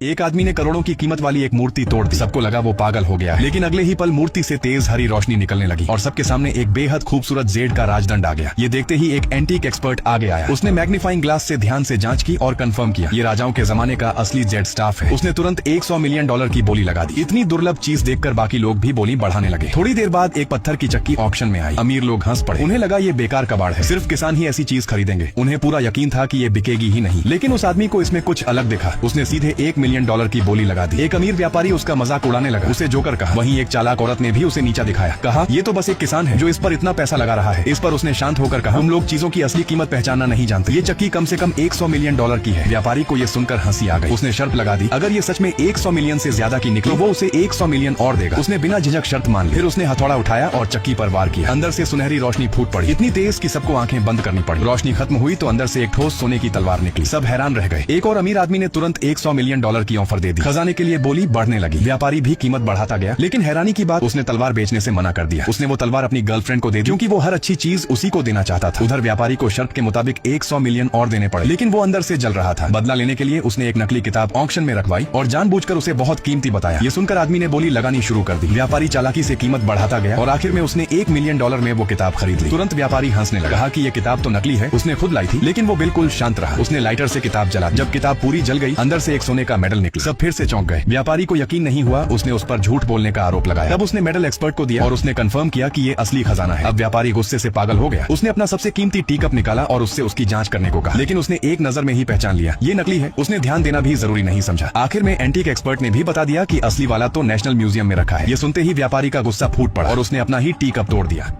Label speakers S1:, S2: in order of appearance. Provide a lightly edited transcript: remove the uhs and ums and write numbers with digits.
S1: एक आदमी ने करोड़ों की कीमत वाली एक मूर्ति तोड़ दी। सबको लगा वो पागल हो गया, लेकिन अगले ही पल मूर्ति से तेज हरी रोशनी निकलने लगी और सबके सामने एक बेहद खूबसूरत जेड का राजदंड आ गया। ये देखते ही एक एंटीक एक्सपर्ट आगे आया। उसने मैग्नीफाइंग ग्लास से ध्यान से जांच की और कंफर्म किया ये राजाओं के जमाने का असली जेड स्टाफ है। उसने तुरंत $100 मिलियन की बोली लगा दी। इतनी दुर्लभ चीज देखकर बाकी लोग भी बोली बढ़ाने लगे। थोड़ी देर बाद एक पत्थर की चक्की ऑक्शन में आई। अमीर लोग हंस पड़े। उन्हें लगा ये बेकार कबाड़ है, सिर्फ किसान ही ऐसी चीज खरीदेंगे। उन्हें पूरा यकीन था कि ये बिकेगी ही नहीं, लेकिन उस आदमी को इसमें कुछ अलग दिखा। उसने सीधे $1 मिलियन की बोली लगा दी। एक अमीर व्यापारी उसका मजाक उड़ाने लगा। उसे जोकर कहा। वहीं एक चालाक औरत ने भी उसे नीचा दिखाया। कहा ये तो बस एक किसान है जो इस पर इतना पैसा लगा रहा है। इस पर उसने शांत होकर कहा तुम लोग चीजों की असली कीमत पहचानना नहीं जानते। ये चक्की कम से कम $100 मिलियन की है। व्यापारी को ये सुनकर हंसी आ गई। उसने शर्त लगा दी अगर ये सच में 100 मिलियन से ज्यादा की निकली तो वो उसे 100 मिलियन और देगा। उसने बिना झिझक शर्त मान ली। फिर उसने हथौड़ा उठाया और चक्की पर वार किया। अंदर से सुनहरी रोशनी फूट पड़ी, इतनी तेज कि सबको आंखें बंद करनी पड़ी। रोशनी खत्म हुई तो अंदर से एक ठोस सोने की तलवार निकली। सब हैरान रह गए। एक और अमीर आदमी ने तुरंत $100 मिलियन की ऑफर दे दी। खजाने के लिए बोली बढ़ने लगी। व्यापारी भी कीमत बढ़ाता गया, लेकिन हैरानी की बात उसने तलवार बेचने से मना कर दिया। उसने वो तलवार अपनी गर्लफ्रेंड को दे दी क्योंकि वो हर अच्छी चीज उसी को देना चाहता था। उधर व्यापारी को शर्त के मुताबिक 100 मिलियन और देने पड़े, लेकिन वो अंदर से जल रहा था। बदला लेने के लिए उसने एक नकली किताब ऑक्शन में रखवाई और जानबूझकर उसे बहुत कीमती बताया। ये सुनकर आदमी ने बोली लगानी शुरू कर दी। व्यापारी चालाकी से कीमत बढ़ाता गया और आखिर में उसने $1 मिलियन में वो किताब खरीद ली। तुरंत व्यापारी हंसने लगा। कहा कि ये किताब तो नकली है, उसने खुद लाई थी, लेकिन वो बिल्कुल शांत रहा। उसने लाइटर से किताब जला। जब किताब पूरी जल गई अंदर से एक सोने का मेडल निकला। सब फिर से चौंक गए। व्यापारी को यकीन नहीं हुआ। उसने उस पर झूठ बोलने का आरोप लगाया। तब उसने मेडल एक्सपर्ट को दिया और उसने कंफर्म किया कि ये असली खजाना है। अब व्यापारी गुस्से से पागल हो गया। उसने अपना सबसे कीमती टी कप निकाला और उससे उसकी जांच करने को कहा, लेकिन उसने एक नजर में ही पहचान लिया ये नकली है। उसने ध्यान देना भी जरूरी नहीं समझा। आखिर में एंटीक एक्सपर्ट ने भी बता दिया कि असली वाला तो नेशनल म्यूजियम में रखा है। ये सुनते ही व्यापारी का गुस्सा फूट पड़ा और उसने अपना ही टी कप तोड़ दिया।